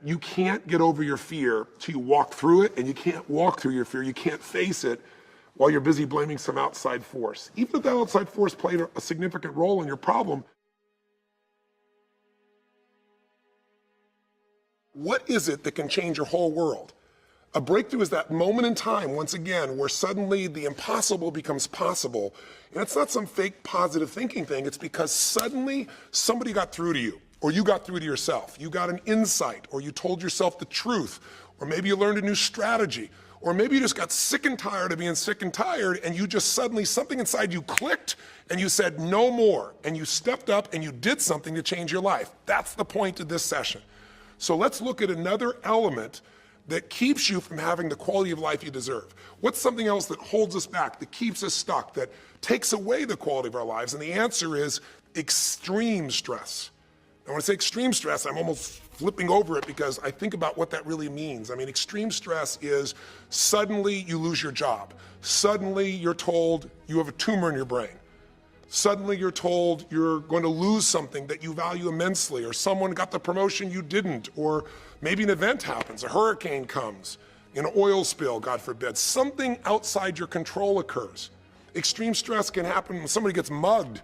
you can't get over your fear till you walk through it, and you can't walk through your fear, you can't face it while you're busy blaming some outside force. Even if that outside force played a significant role in your problem, what is it that can change your whole world? A breakthrough is that moment in time, once again, where suddenly the impossible becomes possible. And it's not some fake positive thinking thing, it's because suddenly somebody got through to you, or you got through to yourself. You got an insight, or you told yourself the truth, or maybe you learned a new strategy, or maybe you just got sick and tired of being sick and tired, and you just suddenly, something inside you clicked, and you said no more, and you stepped up and you did something to change your life. That's the point of this session. So let's look at another element that keeps you from having the quality of life you deserve. What's something else that holds us back, that keeps us stuck, that takes away the quality of our lives? And the answer is extreme stress. Now, when I say extreme stress, I'm almost flipping over it because I think about what that really means. I mean, extreme stress is suddenly you lose your job. Suddenly you're told you have a tumor in your brain. Suddenly you're told you're going to lose something that you value immensely, or someone got the promotion you didn't, or maybe an event happens, a hurricane comes, an oil spill, God forbid. Something outside your control occurs. Extreme stress can happen when somebody gets mugged.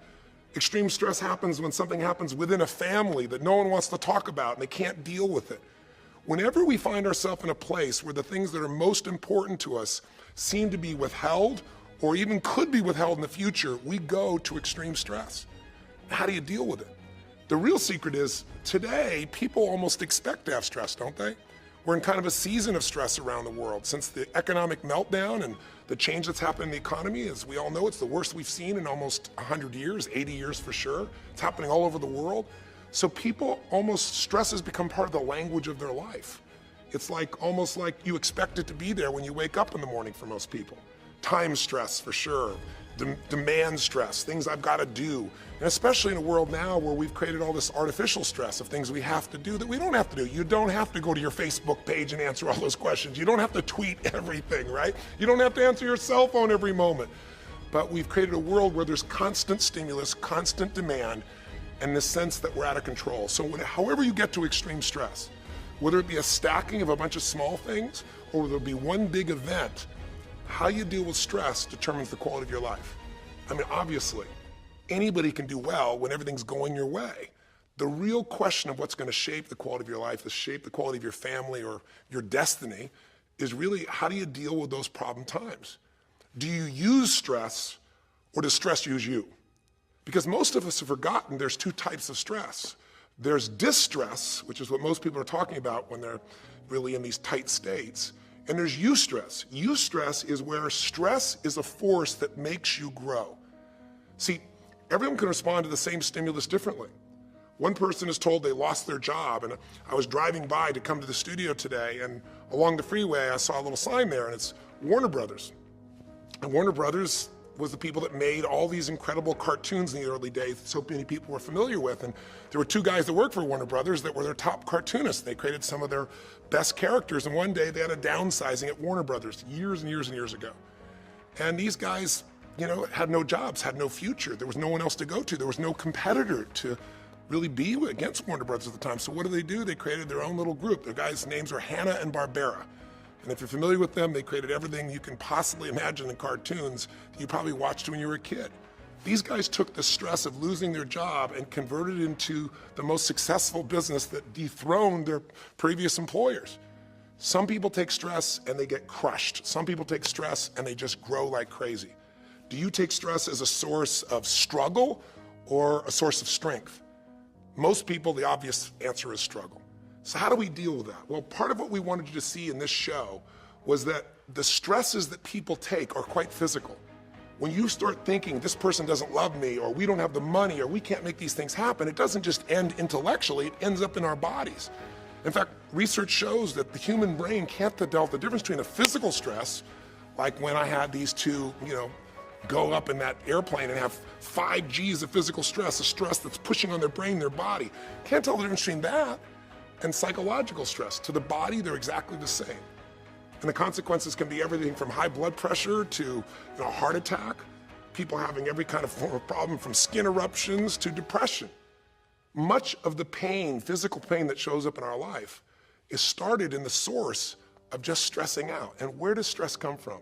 Extreme stress happens when something happens within a family that no one wants to talk about and they can't deal with it. Whenever we find ourselves in a place where the things that are most important to us seem to be withheld, or even could be withheld in the future, we go to extreme stress. How do you deal with it? The real secret is, today, people almost expect to have stress, don't they? We're in kind of a season of stress around the world. Since the economic meltdown and the change that's happened in the economy, as we all know, it's the worst we've seen in almost 100 years, 80 years for sure. It's happening all over the world. So people almost, stress has become part of the language of their life. It's like, almost like you expect it to be there when you wake up in the morning for most people. Time stress for sure, demand stress, things I've got to do. And especially in a world now where we've created all this artificial stress of things we have to do that we don't have to do. You don't have to go to your Facebook page and answer all those questions. You don't have to tweet everything, right? You don't have to answer your cell phone every moment. But we've created a world where there's constant stimulus, constant demand, and the sense that we're out of control. So however you get to extreme stress, whether it be a stacking of a bunch of small things, or there'll be one big event, how you deal with stress determines the quality of your life. I mean, obviously, anybody can do well when everything's going your way. The real question of what's going to shape the quality of your life, shape the quality of your family or your destiny, is really how do you deal with those problem times? Do you use stress, or does stress use you? Because most of us have forgotten there's two types of stress. There's distress, which is what most people are talking about when they're really in these tight states. And there's eustress. Eustress is where stress is a force that makes you grow. See, everyone can respond to the same stimulus differently. One person is told they lost their job, and I was driving by to come to the studio today, and along the freeway I saw a little sign there, and it's Warner Brothers. And Warner Brothers was the people that made all these incredible cartoons in the early days that so many people were familiar with. And there were two guys that worked for Warner Brothers that were their top cartoonists. They created some of their best characters, and one day they had a downsizing at Warner Brothers years and years and years ago. And these guys, you know, had no jobs, had no future. There was no one else to go to. There was no competitor to really be against Warner Brothers at the time. So what do? They created their own little group. Their guys' names were Hanna and Barbera. And if you're familiar with them, they created everything you can possibly imagine in cartoons that you probably watched when you were a kid. These guys took the stress of losing their job and converted it into the most successful business that dethroned their previous employers. Some people take stress and they get crushed. Some people take stress and they just grow like crazy. Do you take stress as a source of struggle or a source of strength? Most people, the obvious answer is struggle. So how do we deal with that? Well, part of what we wanted you to see in this show was that the stresses that people take are quite physical. When you start thinking this person doesn't love me, or we don't have the money, or we can't make these things happen, it doesn't just end intellectually, it ends up in our bodies. In fact, research shows that the human brain can't tell the difference between a physical stress, like when I had these two, go up in that airplane and have 5 G's of physical stress, a stress that's pushing on their brain, their body. Can't tell the difference between that and psychological stress. To the body, they're exactly the same. And the consequences can be everything from high blood pressure to heart attack, people having every kind of form of problem from skin eruptions to depression. Much of the pain, physical pain that shows up in our life is started in the source of just stressing out. And where does stress come from?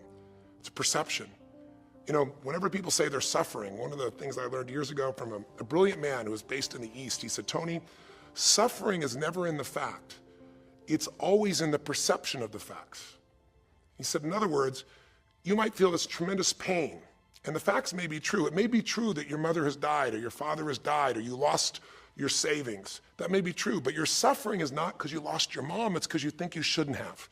It's perception. You know, whenever people say they're suffering, one of the things I learned years ago from a brilliant man who was based in the East, he said, Tony, suffering is never in the fact. It's always in the perception of the facts. He said, in other words, you might feel this tremendous pain, and the facts may be true. It may be true that your mother has died, or your father has died, or you lost your savings. That may be true, but your suffering is not because you lost your mom, it's because you think you shouldn't have.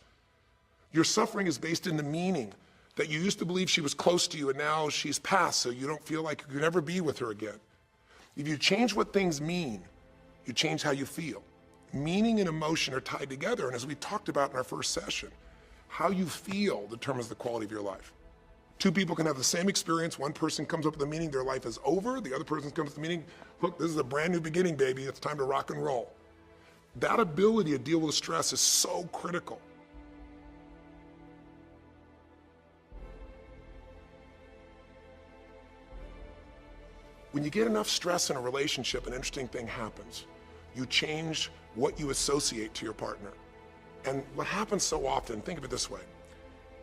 Your suffering is based in the meaning that you used to believe she was close to you, and now she's passed, so you don't feel like you could ever be with her again. If you change what things mean, you change how you feel. Meaning and emotion are tied together, and as we talked about in our first session, how you feel determines the quality of your life. Two people can have the same experience. One person comes up with the meaning their life is over. The other person comes with the meaning, look, this is a brand new beginning, baby. It's time to rock and roll. That ability to deal with stress is so critical. When you get enough stress in a relationship, an interesting thing happens. You change what you associate to your partner. And what happens so often, think of it this way.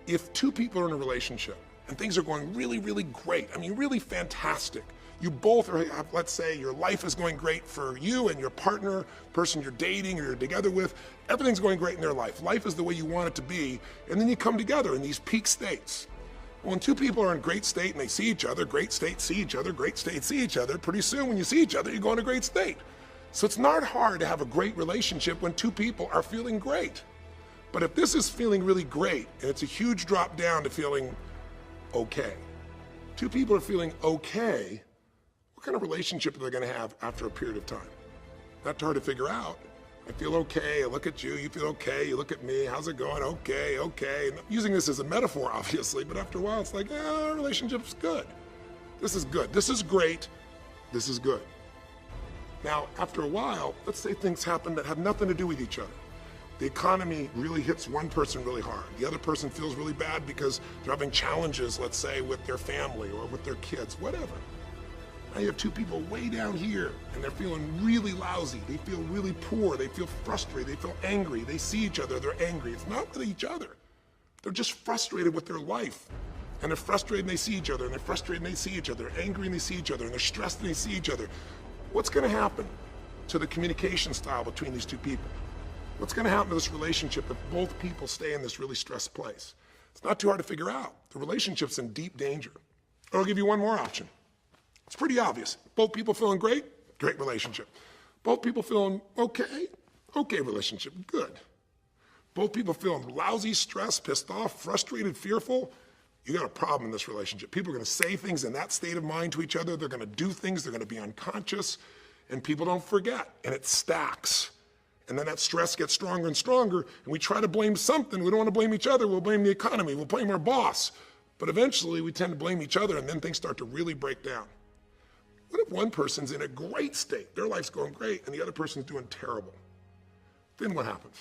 If two people are in a relationship and things are going really, really great, I mean, really fantastic. You both are, let's say your life is going great for you and your partner, person you're dating or you're together with, everything's going great in their life. Life is the way you want it to be, and then you come together in these peak states. When two people are in great state and they see each other, great state, see each other, great state, see each other, pretty soon when you see each other, you go in a great state. So it's not hard to have a great relationship when two people are feeling great. But if this is feeling really great, and it's a huge drop down to feeling okay, two people are feeling okay, what kind of relationship are they gonna have after a period of time? Not hard to figure out. I feel okay, I look at you, you feel okay, you look at me, how's it going? Okay, okay. And I'm using this as a metaphor, obviously, but after a while, it's like, our relationship's good. This is good, this is great, this is good. Now, after a while, let's say things happen that have nothing to do with each other. The economy really hits one person really hard. The other person feels really bad because they're having challenges, let's say, with their family or with their kids, whatever. Now you have two people way down here and they're feeling really lousy. They feel really poor. They feel frustrated. They feel angry. They see each other. They're angry. It's not with each other. They're just frustrated with their life. And they're frustrated and they see each other. And they're frustrated and they see each other. They're angry and they see each other. And they're stressed and they see each other. What's going to happen to the communication style between these two people? What's going to happen to this relationship if both people stay in this really stressed place? It's not too hard to figure out. The relationship's in deep danger. I'll give you one more option. It's pretty obvious. Both people feeling great, great relationship. Both people feeling okay, okay relationship, good. Both people feeling lousy, stressed, pissed off, frustrated, fearful, you got a problem in this relationship. People are going to say things in that state of mind to each other. They're going to do things. They're going to be unconscious. And people don't forget. And it stacks. And then that stress gets stronger and stronger. And we try to blame something. We don't want to blame each other. We'll blame the economy. We'll blame our boss. But eventually we tend to blame each other. And then things start to really break down. What if one person's in a great state? Their life's going great. And the other person's doing terrible. Then what happens?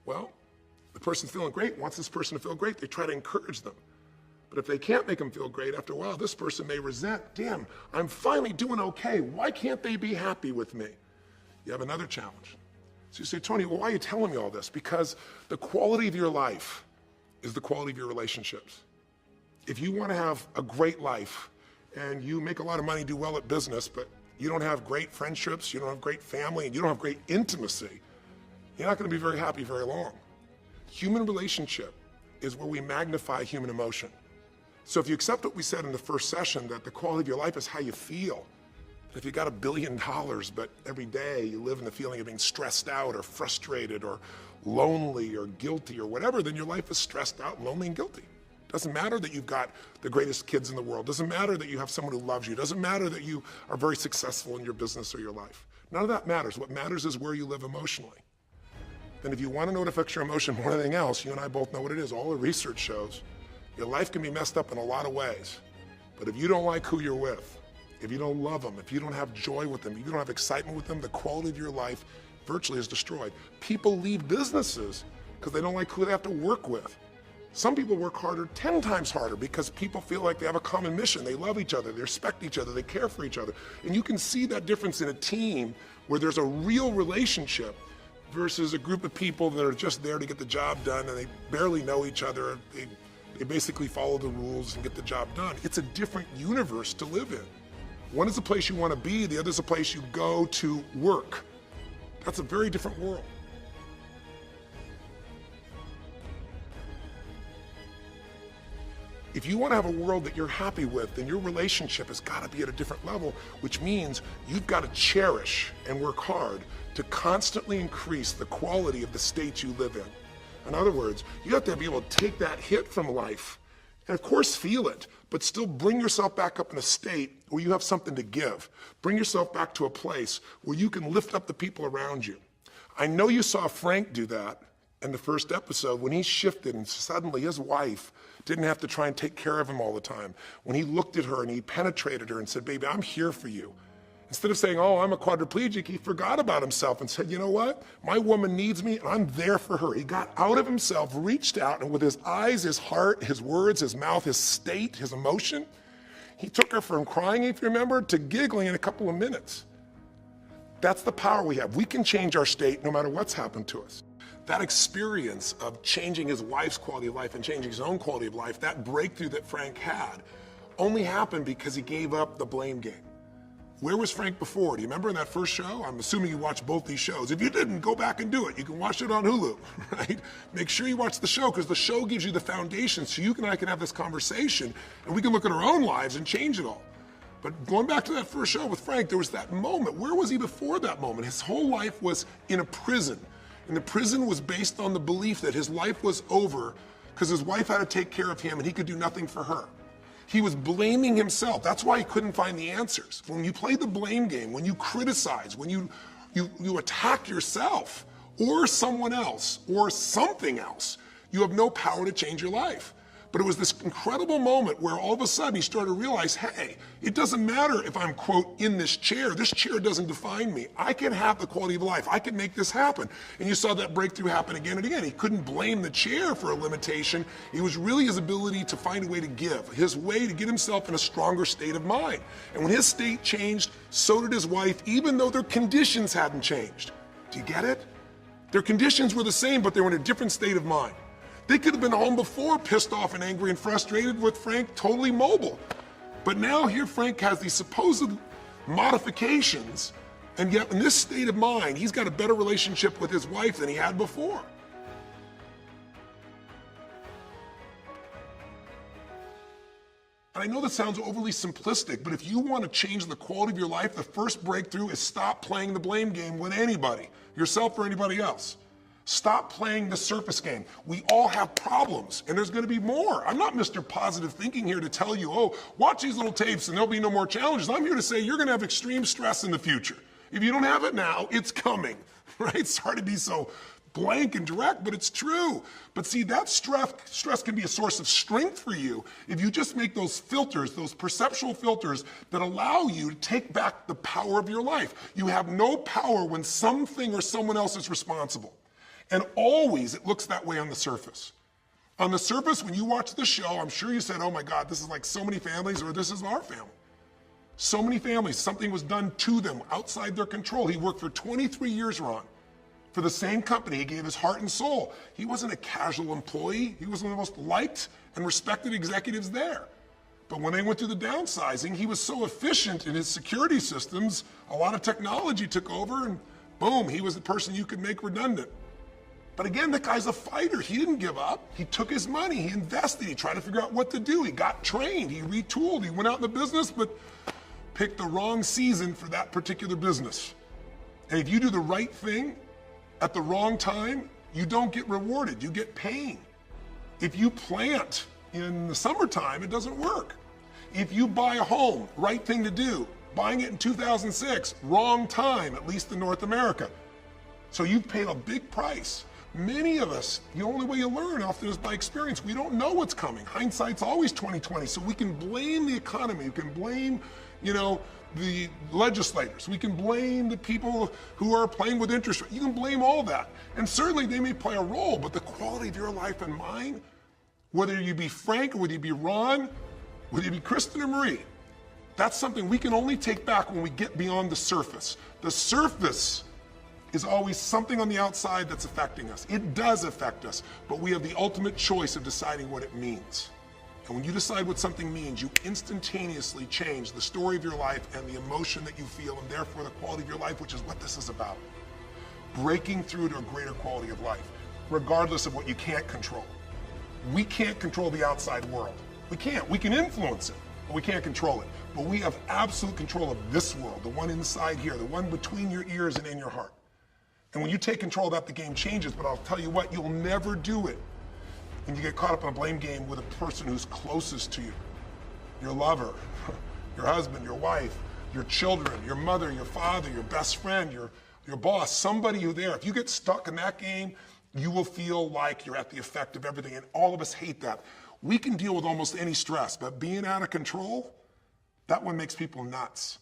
Well, the person's feeling great, wants this person to feel great. They try to encourage them. But if they can't make them feel great, after a while, this person may resent, damn, I'm finally doing okay. Why can't they be happy with me? You have another challenge. So you say, Tony, well, why are you telling me all this? Because the quality of your life is the quality of your relationships. If you want to have a great life and you make a lot of money, do well at business, but you don't have great friendships, you don't have great family, and you don't have great intimacy, you're not going to be very happy very long. Human relationship is where we magnify human emotion. So if you accept what we said in the first session, that the quality of your life is how you feel, that if you got $1 billion, but every day you live in the feeling of being stressed out or frustrated or lonely or guilty or whatever, then your life is stressed out, lonely, and guilty. Doesn't matter that you've got the greatest kids in the world. Doesn't matter that you have someone who loves you. Doesn't matter that you are very successful in your business or your life. None of that matters. What matters is where you live emotionally. And if you want to know what affects your emotion more than anything else, you and I both know what it is. All the research shows your life can be messed up in a lot of ways. But if you don't like who you're with, if you don't love them, if you don't have joy with them, if you don't have excitement with them, the quality of your life virtually is destroyed. People leave businesses because they don't like who they have to work with. Some people work harder, 10 times harder, because people feel like they have a common mission. They love each other, they respect each other, they care for each other. And you can see that difference in a team where there's a real relationship versus a group of people that are just there to get the job done and they barely know each other. They basically follow the rules and get the job done. It's a different universe to live in. One is a place you want to be, the other is a place you go to work. That's a very different world. If you want to have a world that you're happy with, then your relationship has got to be at a different level, which means you've got to cherish and work hard to constantly increase the quality of the state you live in. In other words, you have to be able to take that hit from life and of course feel it, but still bring yourself back up in a state where you have something to give. Bring yourself back to a place where you can lift up the people around you. I know you saw Frank do that in the first episode when he shifted and suddenly his wife didn't have to try and take care of him all the time. When he looked at her and he penetrated her and said, baby, I'm here for you. Instead of saying, oh, I'm a quadriplegic, he forgot about himself and said, you know what? My woman needs me and I'm there for her. He got out of himself, reached out, and with his eyes, his heart, his words, his mouth, his state, his emotion, he took her from crying, if you remember, to giggling in a couple of minutes. That's the power we have. We can change our state no matter what's happened to us. That experience of changing his wife's quality of life and changing his own quality of life, that breakthrough that Frank had, only happened because he gave up the blame game. Where was Frank before? Do you remember in that first show? I'm assuming you watched both these shows. If you didn't, go back and do it. You can watch it on Hulu, right? Make sure you watch the show because the show gives you the foundation so you and I can have this conversation and we can look at our own lives and change it all. But going back to that first show with Frank, there was that moment. Where was he before that moment? His whole life was in a prison. And the prison was based on the belief that his life was over because his wife had to take care of him and he could do nothing for her. He was blaming himself. That's why he couldn't find the answers. When you play the blame game, when you criticize, when you attack yourself or someone else or something else, you have no power to change your life. But it was this incredible moment where all of a sudden he started to realize, hey, it doesn't matter if I'm, quote, in this chair. This chair doesn't define me. I can have the quality of life. I can make this happen. And you saw that breakthrough happen again and again. He couldn't blame the chair for a limitation. It was really his ability to find a way to give, his way to get himself in a stronger state of mind. And when his state changed, so did his wife, even though their conditions hadn't changed. Do you get it? Their conditions were the same, but they were in a different state of mind. They could have been home before, pissed off and angry and frustrated with Frank totally mobile. But now here Frank has these supposed modifications, and yet in this state of mind, he's got a better relationship with his wife than he had before. And I know that sounds overly simplistic, but if you want to change the quality of your life, the first breakthrough is stop playing the blame game with anybody, yourself or anybody else. Stop playing the surface game. We all have problems, and there's going to be more. I'm not Mr. Positive Thinking here to tell you, oh, watch these little tapes and there'll be no more challenges. I'm here to say you're going to have extreme stress in the future. If you don't have it now, it's coming, right? Sorry to be so blank and direct, but it's true. But see, that stress can be a source of strength for you if you just make those filters, those perceptual filters that allow you to take back the power of your life. You have no power when something or someone else is responsible. And always it looks that way on the surface. On the surface, when you watch the show, I'm sure you said, oh my God, this is like so many families, or this is our family. So many families, something was done to them outside their control. He worked for 23 years, Ron, for the same company. He gave his heart and soul. He wasn't a casual employee. He was one of the most liked and respected executives there. But when they went through the downsizing, he was so efficient in his security systems, a lot of technology took over, and boom, he was the person you could make redundant. But again, the guy's a fighter. He didn't give up. He took his money. He invested. He tried to figure out what to do. He got trained. He retooled. He went out in the business, but picked the wrong season for that particular business. And if you do the right thing at the wrong time, you don't get rewarded. You get pain. If you plant in the summertime, it doesn't work. If you buy a home, right thing to do. Buying it in 2006, wrong time, at least in North America. So you've paid a big price. Many of us, the only way you learn often is by experience. We don't know what's coming. Hindsight's always 20/20. So we can blame the economy. We can blame, the legislators. We can blame the people who are playing with interest rates. You can blame all that. And certainly they may play a role, but the quality of your life and mine, whether you be Frank or whether you be Ron, whether you be Kristen or Marie, that's something we can only take back when we get beyond the surface. The surface is always something on the outside that's affecting us. It does affect us, but we have the ultimate choice of deciding what it means. And when you decide what something means, you instantaneously change the story of your life and the emotion that you feel, and therefore the quality of your life, which is what this is about. Breaking through to a greater quality of life, regardless of what you can't control. We can't control the outside world. We can't. We can influence it, but we can't control it. But we have absolute control of this world, the one inside here, the one between your ears and in your heart. And when you take control of that, the game changes. But I'll tell you what, you'll never do it when you get caught up in a blame game with a person who's closest to you. Your lover, your husband, your wife, your children, your mother, your father, your best friend, your boss, somebody who's there. If you get stuck in that game, you will feel like you're at the effect of everything. And all of us hate that. We can deal with almost any stress, but being out of control, that one makes people nuts.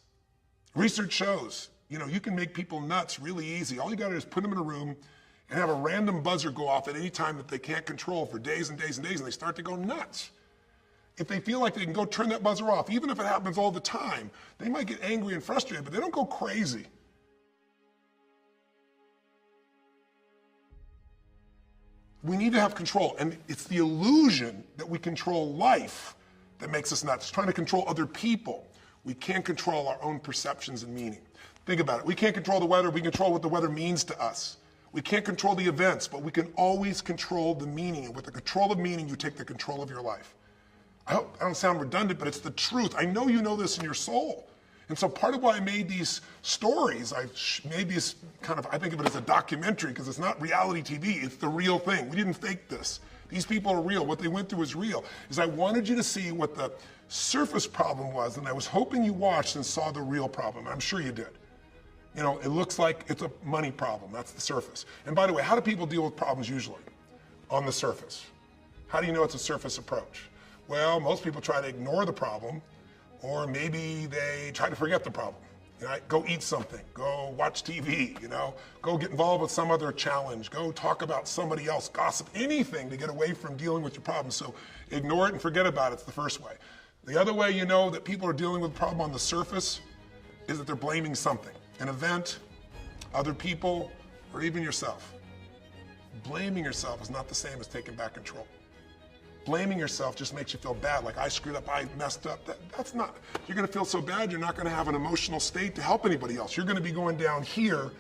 Research shows, you can make people nuts really easy. All you gotta do is put them in a room and have a random buzzer go off at any time that they can't control for days and days and days, and they start to go nuts. If they feel like they can go turn that buzzer off, even if it happens all the time, they might get angry and frustrated, but they don't go crazy. We need to have control, and it's the illusion that we control life that makes us nuts. Trying to control other people. We can't control our own perceptions and meaning. Think about it. We can't control the weather. We control what the weather means to us. We can't control the events, but we can always control the meaning. And with the control of meaning, you take the control of your life. I hope I don't sound redundant, but it's the truth. I know you know this in your soul. And so part of why I made these stories, I made these I think of it as a documentary because it's not reality TV, it's the real thing. We didn't fake this. These people are real. What they went through is real. Is I wanted you to see what the surface problem was, and I was hoping you watched and saw the real problem. I'm sure you did. It looks like it's a money problem. That's the surface. And by the way, how do people deal with problems usually? On the surface. How do you know it's a surface approach? Well, most people try to ignore the problem, or maybe they try to forget the problem. Go eat something, go watch TV, go get involved with some other challenge, go talk about somebody else, gossip, anything to get away from dealing with your problem. So ignore it and forget about it. It's the first way. The other way you know that people are dealing with a problem on the surface is that they're blaming something, an event, other people, or even yourself. Blaming yourself is not the same as taking back control. Blaming yourself just makes you feel bad, like I screwed up, I messed up. That's not, you're gonna feel so bad, you're not gonna have an emotional state to help anybody else. You're gonna be going down here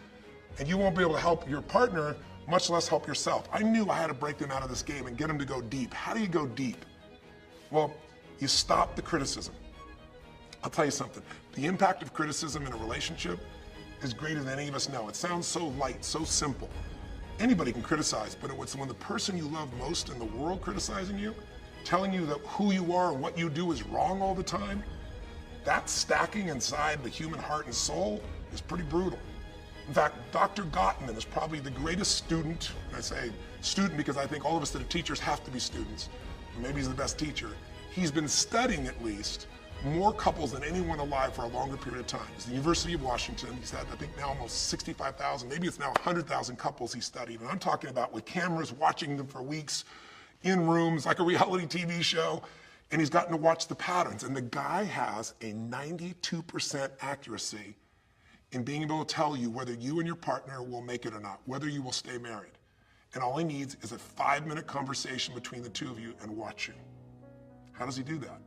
and you won't be able to help your partner, much less help yourself. I knew I had to break them out of this game and get them to go deep. How do you go deep? Well, you stop the criticism. I'll tell you something, the impact of criticism in a relationship is greater than any of us know. It sounds so light, so simple. Anybody can criticize, but it's when the person you love most in the world criticizing you, telling you that who you are and what you do is wrong all the time, that stacking inside the human heart and soul is pretty brutal. In fact, Dr. Gottman is probably the greatest student. I say student because I think all of us that are teachers have to be students. Maybe he's the best teacher. He's been studying at least more couples than anyone alive for a longer period of time. It's the University of Washington. He's had, I think, now almost 65,000, maybe it's now 100,000 couples he studied. And I'm talking about with cameras watching them for weeks, in rooms, like a reality TV show. And he's gotten to watch the patterns. And the guy has a 92% accuracy in being able to tell you whether you and your partner will make it or not, whether you will stay married. And all he needs is a 5-minute conversation between the two of you and watch you. How does he do that?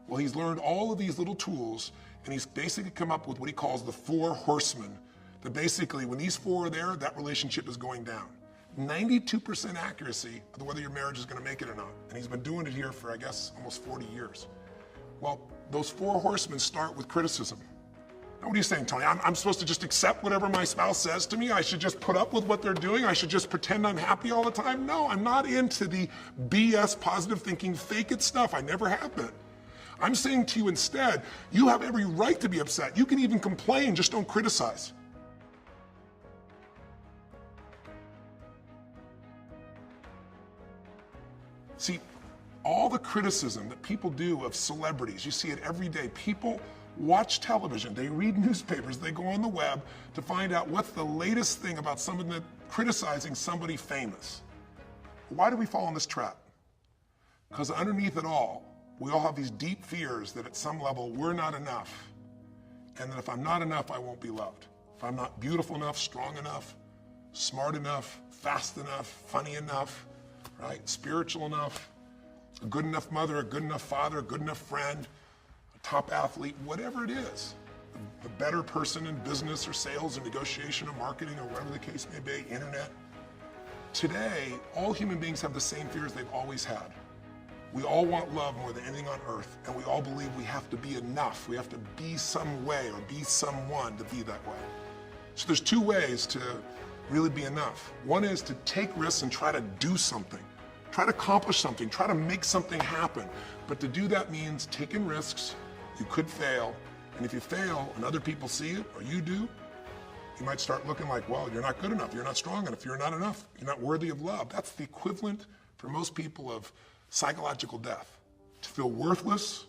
Well, he's learned all of these little tools, and he's basically come up with what he calls the 4 horsemen. That basically, when these 4 are there, that relationship is going down. 92% accuracy of whether your marriage is going to make it or not. And he's been doing it here for, I guess, almost 40 years. Well, those 4 horsemen start with criticism. Now, what are you saying, Tony? I'm supposed to just accept whatever my spouse says to me? I should just put up with what they're doing? I should just pretend I'm happy all the time? No, I'm not into the BS positive thinking, fake it stuff. I never have been. I'm saying to you instead, you have every right to be upset. You can even complain, just don't criticize. See, all the criticism that people do of celebrities, you see it every day. People watch television, they read newspapers, they go on the web to find out what's the latest thing about someone that criticizing somebody famous. Why do we fall in this trap? Because underneath it all, we all have these deep fears that at some level we're not enough, and that if I'm not enough, I won't be loved. If I'm not beautiful enough, strong enough, smart enough, fast enough, funny enough, right? Spiritual enough, a good enough mother, a good enough father, a good enough friend, a top athlete, whatever it is, a better person in business or sales or negotiation or marketing or whatever the case may be, internet. Today, all human beings have the same fears they've always had. We all want love more than anything on earth, and we all believe we have to be enough. We have to be some way or be someone to be that way. So there's two ways to really be enough. One is to take risks and try to do something. Try to accomplish something, try to make something happen. But to do that means taking risks. You could fail, and if you fail and other people see it, or you do, you might start looking like, well, you're not good enough, you're not strong enough, you're not enough, you're not worthy of love. That's the equivalent for most people of psychological death. To feel worthless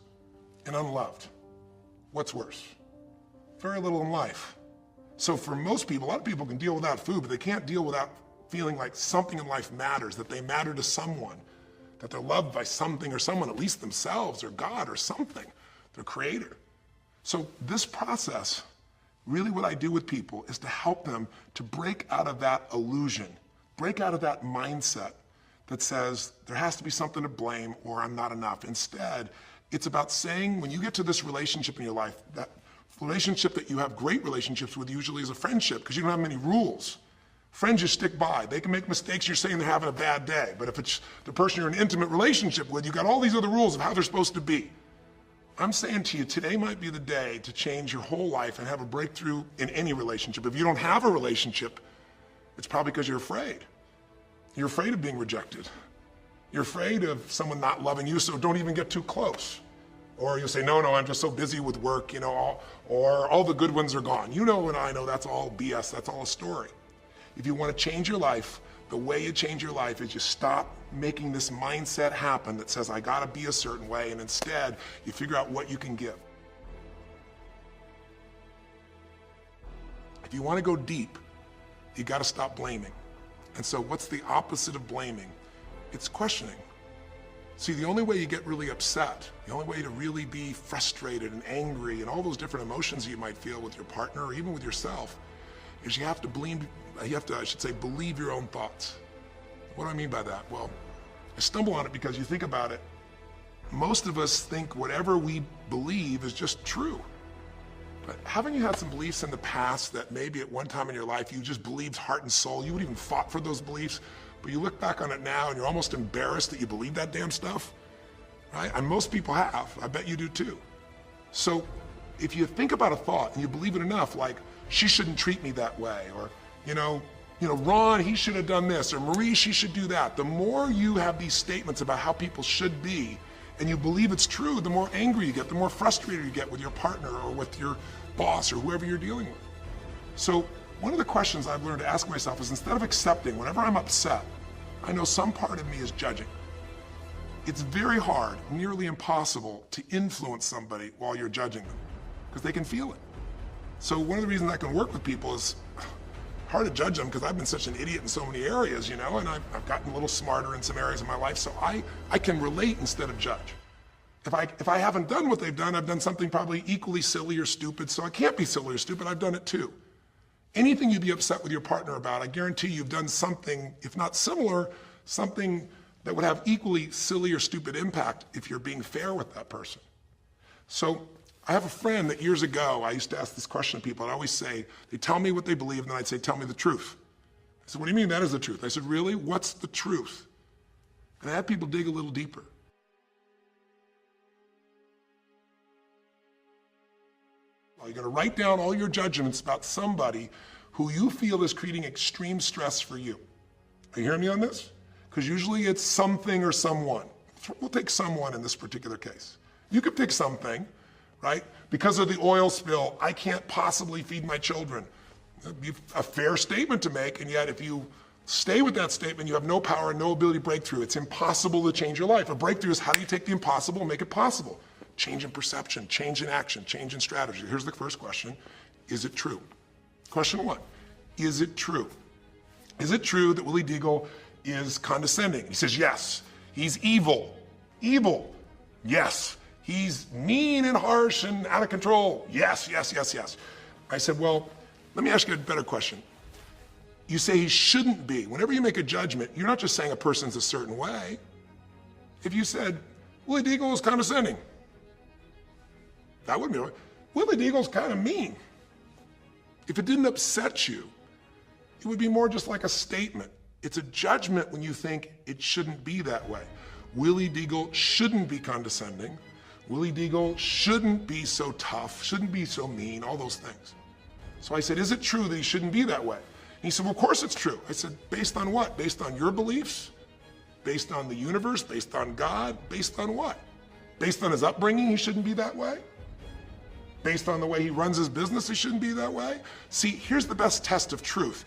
and unloved. What's worse? Very little in life. So for most people, a lot of people can deal without food, but they can't deal without feeling like something in life matters, that they matter to someone, that they're loved by something or someone, at least themselves or God or something, their creator. So this process, really what I do with people is to help them to break out of that illusion, break out of that mindset that says there has to be something to blame or I'm not enough. Instead, it's about saying when you get to this relationship in your life, that relationship that you have great relationships with usually is a friendship because you don't have many rules. Friends you stick by. They can make mistakes, you're saying they're having a bad day. But if it's the person you're in an intimate relationship with, you've got all these other rules of how they're supposed to be. I'm saying to you, today might be the day to change your whole life and have a breakthrough in any relationship. If you don't have a relationship, it's probably because you're afraid. You're afraid of being rejected. You're afraid of someone not loving you, so don't even get too close. Or you'll say, no, I'm just so busy with work, or all the good ones are gone. You know and I know that's all BS, that's all a story. If you want to change your life, the way you change your life is you stop making this mindset happen that says, I gotta be a certain way, and instead, you figure out what you can give. If you want to go deep, you gotta stop blaming. And so what's the opposite of blaming? It's questioning. See, the only way you get really upset, the only way to really be frustrated and angry and all those different emotions you might feel with your partner or even with yourself is you have to believe your own thoughts. What do I mean by that? Well, I stumble on it because you think about it, most of us think whatever we believe is just true. But haven't you had some beliefs in the past that maybe at one time in your life you just believed heart and soul, you would even fought for those beliefs, but you look back on it now and you're almost embarrassed that you believe that damn stuff, right? And most people have, I bet you do too. So if you think about a thought and you believe it enough, like, she shouldn't treat me that way, or, Ron, he should have done this, or Marie, she should do that. The more you have these statements about how people should be, and you believe it's true, the more angry you get, the more frustrated you get with your partner or with your boss or whoever you're dealing with. So one of the questions I've learned to ask myself is, instead of accepting, whenever I'm upset, I know some part of me is judging. It's very hard, nearly impossible, to influence somebody while you're judging them, because they can feel it. So one of the reasons I can work with people is hard to judge them because I've been such an idiot in so many areas, and I've gotten a little smarter in some areas of my life, so I can relate instead of judge. If I haven't done what they've done, I've done something probably equally silly or stupid, so I can't be silly or stupid, I've done it too. Anything you'd be upset with your partner about, I guarantee you've done something, if not similar, something that would have equally silly or stupid impact if you're being fair with that person. So I have a friend that years ago, I used to ask this question to people. I'd always say, they tell me what they believe, and then I'd say, tell me the truth. I said, what do you mean that is the truth? I said, really? What's the truth? And I had people dig a little deeper. Well, you're gonna write down all your judgments about somebody who you feel is creating extreme stress for you. Are you hearing me on this? Because usually it's something or someone. We'll take someone in this particular case. You could pick something, right? Because of the oil spill, I can't possibly feed my children. That'd be a fair statement to make, and yet if you stay with that statement, you have no power and no ability to break through. It's impossible to change your life. A breakthrough is, how do you take the impossible and make it possible? Change in perception, change in action, change in strategy. Here's the first question. Is it true? Question one, is it true? Is it true that Willie Deagle is condescending? He says, yes. He's evil. Evil. Yes. He's mean and harsh and out of control. Yes, yes, yes, yes. I said, well, Let me ask you a better question. You say he shouldn't be. Whenever you make a judgment, you're not just saying a person's a certain way. If you said, Willie Deagle is condescending, that wouldn't be right. Willie Deagle's kind of mean. If it didn't upset you, it would be more just like a statement. It's a judgment when you think it shouldn't be that way. Willie Deagle shouldn't be condescending. Willie Deagle shouldn't be so tough, shouldn't be so mean, all those things. So I said, is it true that he shouldn't be that way? And he said, well, of course it's true. I said, based on what? Based on your beliefs? Based on the universe? Based on God? Based on what? Based on his upbringing, he shouldn't be that way? Based on the way he runs his business, he shouldn't be that way? See, here's the best test of truth.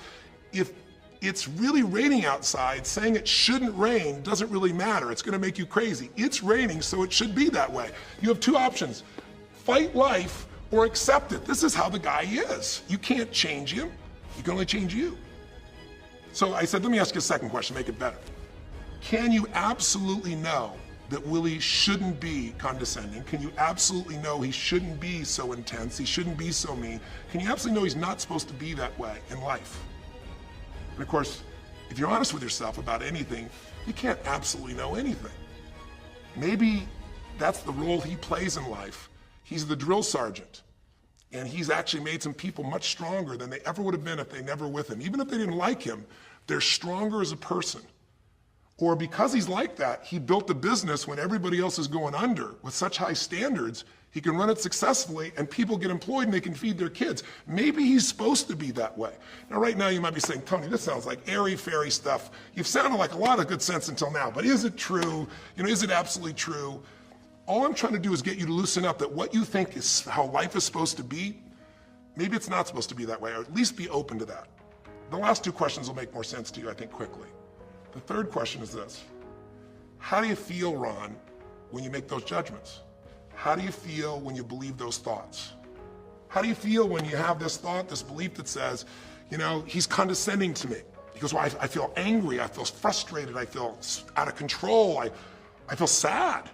If it's really raining outside, saying it shouldn't rain doesn't really matter. It's gonna make you crazy. It's raining, so it should be that way. You have two options. Fight life or accept it. This is how the guy is. You can't change him. You can only change you. So I said, let me ask you a second question, make it better. Can you absolutely know that Willie shouldn't be condescending? Can you absolutely know he shouldn't be so intense? He shouldn't be so mean? Can you absolutely know he's not supposed to be that way in life? And of course, if you're honest with yourself about anything, you can't absolutely know anything. Maybe that's the role he plays in life. He's the drill sergeant, and he's actually made some people much stronger than they ever would have been if they never were with him. Even if they didn't like him, they're stronger as a person. Or because he's like that, he built a business when everybody else is going under with such high standards, he can run it successfully and people get employed and they can feed their kids. Maybe he's supposed to be that way. Now, right now you might be saying, Tony, this sounds like airy-fairy stuff. You've sounded like a lot of good sense until now, but is it true? Is it absolutely true? All I'm trying to do is get you to loosen up that what you think is how life is supposed to be, maybe it's not supposed to be that way, or at least be open to that. The last two questions will make more sense to you, I think, quickly. The third question is this. How do you feel, Ron, when you make those judgments? How do you feel when you believe those thoughts? How do you feel when you have this thought, this belief that says, he's condescending to me? He goes, well, I feel angry, I feel frustrated, I feel out of control, I feel sad.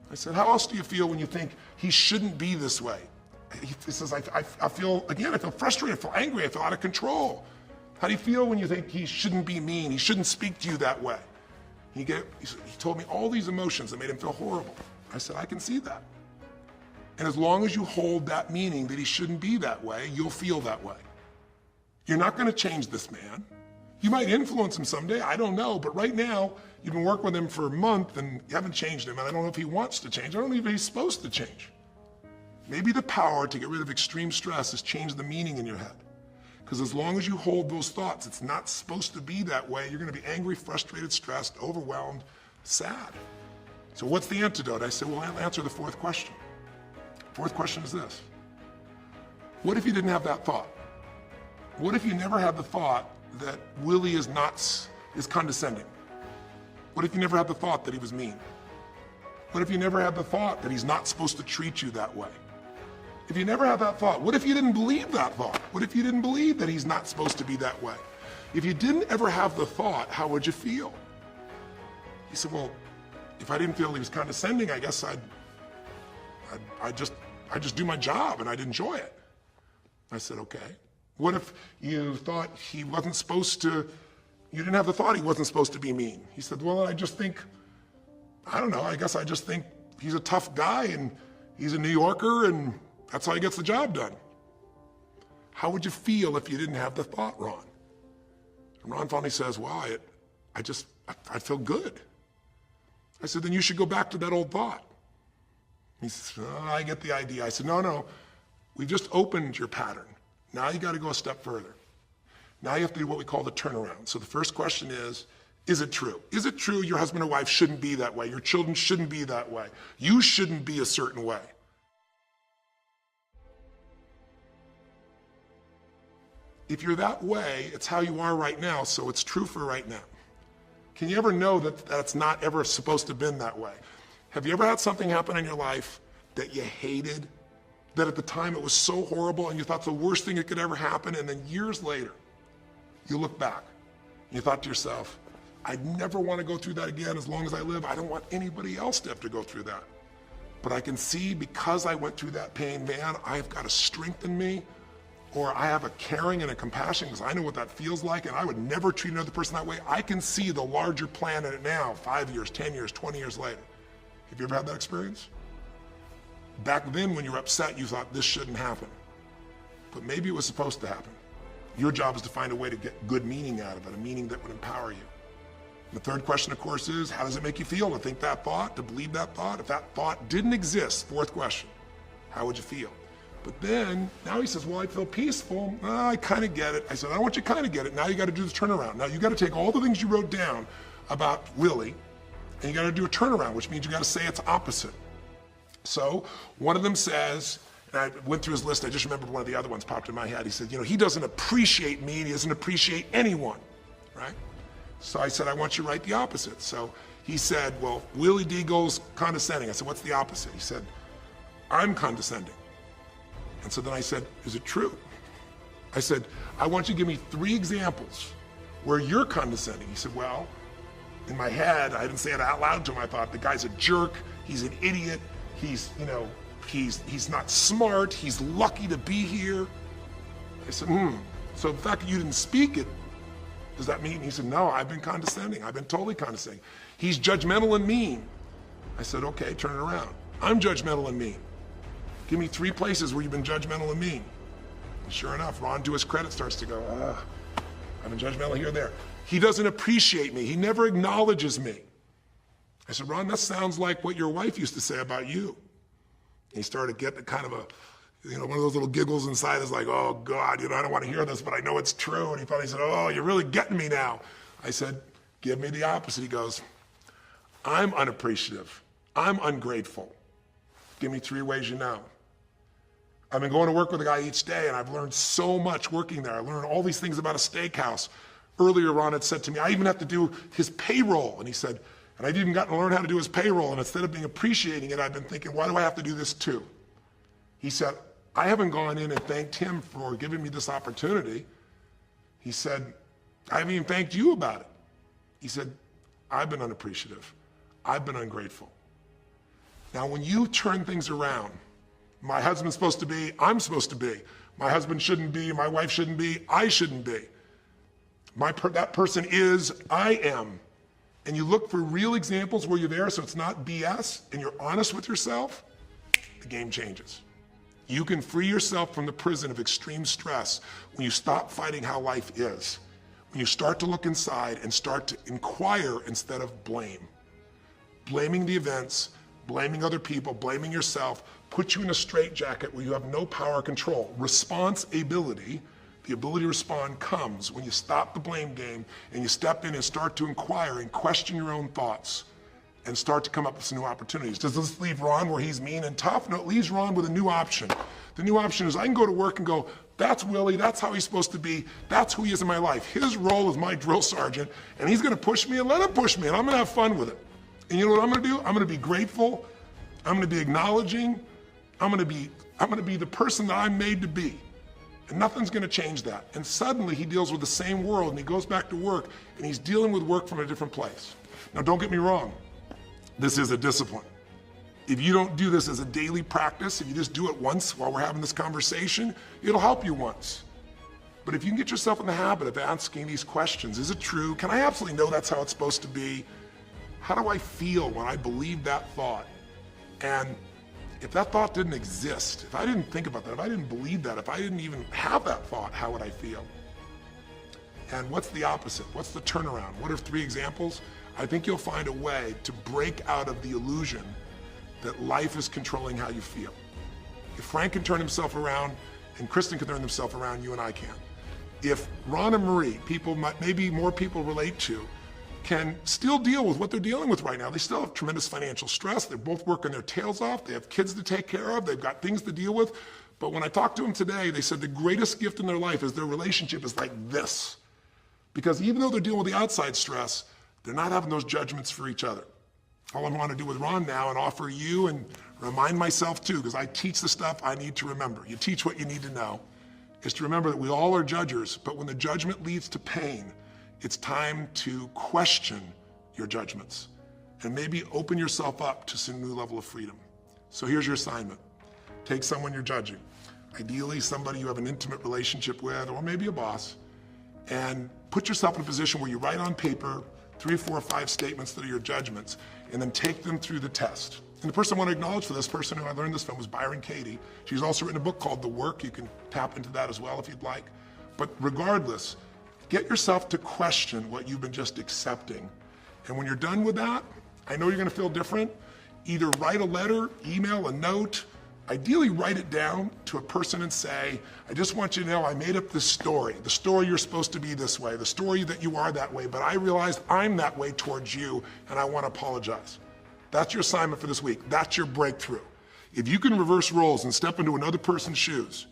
I said, how else do you feel when you think he shouldn't be this way? He says, I feel frustrated, I feel angry, I feel out of control. How do you feel when you think he shouldn't be mean, he shouldn't speak to you that way? He told me all these emotions that made him feel horrible. I said, I can see that. And as long as you hold that meaning that he shouldn't be that way, you'll feel that way. You're not gonna change this man. You might influence him someday, I don't know, but right now, you've been working with him for a month and you haven't changed him, and I don't know if he wants to change. I don't know if he's supposed to change. Maybe the power to get rid of extreme stress is change the meaning in your head. Because as long as you hold those thoughts, it's not supposed to be that way. You're gonna be angry, frustrated, stressed, overwhelmed, sad. So what's the antidote? I said, well, I'll answer the fourth question. Fourth question is this. What if you didn't have that thought? What if you never had the thought that Willie is condescending? What if you never had the thought that he was mean? What if you never had the thought that he's not supposed to treat you that way? If you never had that thought, what if you didn't believe that thought? What if you didn't believe that he's not supposed to be that way? If you didn't ever have the thought, how would you feel? He said, well, if I didn't feel he was condescending, I guess I'd just do my job and I'd enjoy it. I said, okay. What if you thought he wasn't supposed to, you didn't have the thought he wasn't supposed to be mean? He said, well, I just think, I don't know, I guess I just think he's a tough guy and he's a New Yorker and that's how he gets the job done. How would you feel if you didn't have the thought, Ron? And Ron finally says, well, I feel good. I said, then you should go back to that old thought. He says, oh, I get the idea. I said, no, we've just opened your pattern. Now you got to go a step further. Now you have to do what we call the turnaround. So the first question is it true? Is it true your husband or wife shouldn't be that way? Your children shouldn't be that way? You shouldn't be a certain way? If you're that way, it's how you are right now, so it's true for right now. Can you ever know that that's not ever supposed to have been that way? Have you ever had something happen in your life that you hated, that at the time it was so horrible and you thought the worst thing that could ever happen, and then years later, you look back and you thought to yourself, I'd never want to go through that again as long as I live. I don't want anybody else to have to go through that. But I can see because I went through that pain, man, I've got a strength in me. or I have a caring and a compassion because I know what that feels like and I would never treat another person that way. I can see the larger plan in it now, 5 years, 10 years, 20 years later. Have you ever had that experience? Back then when you were upset, you thought this shouldn't happen, but maybe it was supposed to happen. Your job is to find a way to get good meaning out of it, a meaning that would empower you. The third question, of course, is how does it make you feel to think that thought, to believe that thought? If that thought didn't exist, fourth question, how would you feel? But then, now he says, well, I feel peaceful. I kind of get it. I said, I want you to kind of get it. Now you got to do the turnaround. Now you got to take all the things you wrote down about Willie, and you got to do a turnaround, which means you got to say it's opposite. So one of them says, and I went through his list, I just remembered one of the other ones popped in my head. He said, he doesn't appreciate me and he doesn't appreciate anyone, right? So I said, I want you to write the opposite. So he said, well, Willie Deagle's condescending. I said, what's the opposite? He said, I'm condescending. And so then I said, is it true? I said, I want you to give me 3 examples where you're condescending. He said, well, in my head, I didn't say it out loud to him. I thought the guy's a jerk. He's an idiot. He's not smart. He's lucky to be here. I said, So the fact that you didn't speak it, does that mean? He said, no, I've been condescending. I've been totally condescending. He's judgmental and mean. I said, okay, turn it around. I'm judgmental and mean. Give me 3 places where you've been judgmental and mean. And sure enough, Ron, to his credit, starts to go, I've been judgmental here or there. He doesn't appreciate me. He never acknowledges me. I said, Ron, that sounds like what your wife used to say about you. And he started getting kind of one of those little giggles inside. Is like, oh God, I don't want to hear this, but I know it's true. And he finally said, oh, you're really getting me now. I said, give me the opposite. He goes, I'm unappreciative. I'm ungrateful. Give me 3 ways you know. I've been going to work with a guy each day and I've learned so much working there. I learned all these things about a steakhouse. Earlier, Ron had said to me, I even have to do his payroll. And he said, and I've even gotten to learn how to do his payroll. And instead of being appreciating it, I've been thinking, why do I have to do this too? He said, I haven't gone in and thanked him for giving me this opportunity. He said, I haven't even thanked you about it. He said, I've been unappreciative. I've been ungrateful. Now, when you turn things around, my husband's supposed to be, I'm supposed to be. My husband shouldn't be, my wife shouldn't be, I shouldn't be. That person is, I am. And you look for real examples where you're there so it's not BS and you're honest with yourself, the game changes. You can free yourself from the prison of extreme stress when you stop fighting how life is. When you start to look inside and start to inquire instead of blame. Blaming the events, blaming other people, blaming yourself, puts you in a straitjacket where you have no power or control. Responsibility, the ability to respond, comes when you stop the blame game and you step in and start to inquire and question your own thoughts and start to come up with some new opportunities. Does this leave Ron where he's mean and tough? No, it leaves Ron with a new option. The new option is I can go to work and go, that's Willie, that's how he's supposed to be, that's who he is in my life. His role is my drill sergeant, and he's gonna push me and let him push me, and I'm gonna have fun with it. And you know what I'm gonna do? I'm gonna be grateful, I'm gonna be acknowledging, I'm gonna be the person that I'm made to be. And nothing's gonna change that. And suddenly he deals with the same world and he goes back to work and he's dealing with work from a different place. Now don't get me wrong, this is a discipline. If you don't do this as a daily practice, if you just do it once while we're having this conversation, it'll help you once. But if you can get yourself in the habit of asking these questions, is it true? Can I absolutely know that's how it's supposed to be? How do I feel when I believe that thought? And if that thought didn't exist, if I didn't think about that, if I didn't believe that, if I didn't even have that thought, how would I feel? And what's the opposite? What's the turnaround? What are 3 examples? I think you'll find a way to break out of the illusion that life is controlling how you feel. If Frank can turn himself around and Kristen can turn themselves around, you and I can. If Ron and Marie, maybe more people relate to, can still deal with what they're dealing with right now. They still have tremendous financial stress. They're both working their tails off. They have kids to take care of. They've got things to deal with. But when I talked to them today, they said the greatest gift in their life is their relationship is like this. Because even though they're dealing with the outside stress, they're not having those judgments for each other. All I want to do with Ron now and offer you and remind myself too, because I teach the stuff I need to remember. You teach what you need to know, is to remember that we all are judgers, but when the judgment leads to pain, it's time to question your judgments and maybe open yourself up to some new level of freedom. So here's your assignment. Take someone you're judging. ideally somebody you have an intimate relationship with, or maybe a boss, and put yourself in a position where you write on paper 3, 4, 5 statements that are your judgments, and then take them through the test. And the person I want to acknowledge for this person who I learned this from was Byron Katie. She's also written a book called The Work. You can tap into that as well if you'd like. But regardless, get yourself to question what you've been just accepting. And when you're done with that, I know you're going to feel different. Either write a letter, email a note, ideally write it down to a person and say, I just want you to know I made up this story. The story you're supposed to be this way, the story that you are that way, but I realized I'm that way towards you and I want to apologize. That's your assignment for this week. That's your breakthrough. If you can reverse roles and step into another person's shoes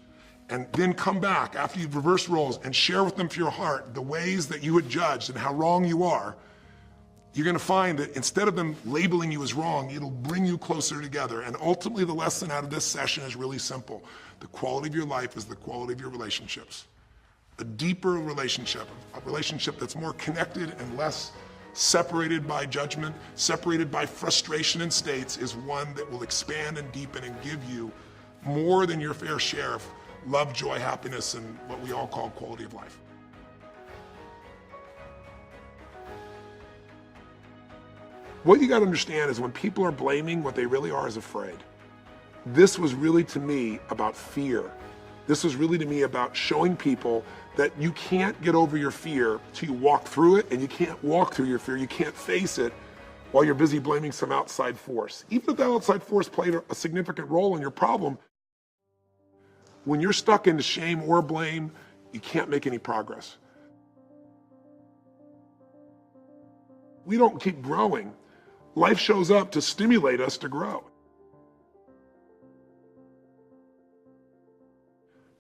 and then come back after you've reversed roles and share with them from your heart the ways that you had judged and how wrong you are, you're going to find that instead of them labeling you as wrong, it'll bring you closer together. And ultimately, the lesson out of this session is really simple. The quality of your life is the quality of your relationships. A deeper relationship, a relationship that's more connected and less separated by judgment, separated by frustration and states, is one that will expand and deepen and give you more than your fair share of love, joy, happiness, and what we all call quality of life. What you got to understand is when people are blaming, what they really are is afraid. This was really, to me, about fear. This was really, to me, about showing people that you can't get over your fear till you walk through it, and you can't walk through your fear, you can't face it while you're busy blaming some outside force. Even if that outside force played a significant role in your problem, when you're stuck into shame or blame, you can't make any progress. We don't keep growing. Life shows up to stimulate us to grow.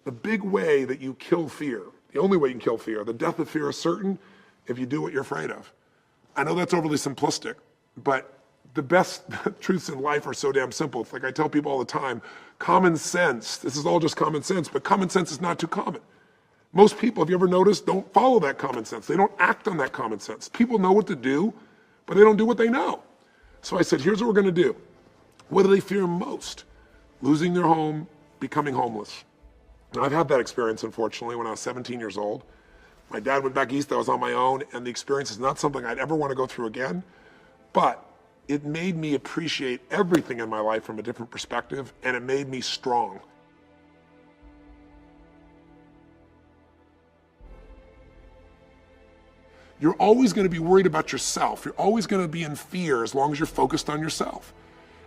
The big way that you kill fear, the only way you can kill fear, the death of fear is certain if you do what you're afraid of. I know that's overly simplistic, but the best truths in life are so damn simple. It's like I tell people all the time, common sense, this is all just common sense, but common sense is not too common. Most people, have you ever noticed, don't follow that common sense. They don't act on that common sense. People know what to do, but they don't do what they know. So I said, here's what we're going to do. What do they fear most? Losing their home, becoming homeless. Now, I've had that experience, unfortunately, when I was 17 years old. My dad went back east, I was on my own, and the experience is not something I'd ever want to go through again, but it made me appreciate everything in my life from a different perspective, and it made me strong. You're always going to be worried about yourself. You're always going to be in fear as long as you're focused on yourself.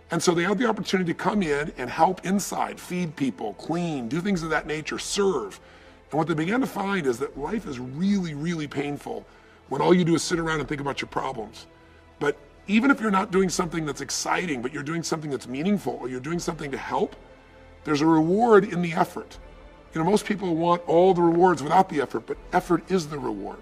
And so they have the opportunity to come in and help inside, feed people, clean, do things of that nature, serve. And what they began to find is that life is really, really painful when all you do is sit around and think about your problems. But even if you're not doing something that's exciting, but you're doing something that's meaningful, or you're doing something to help, there's a reward in the effort. You know, most people want all the rewards without the effort, but effort is the reward.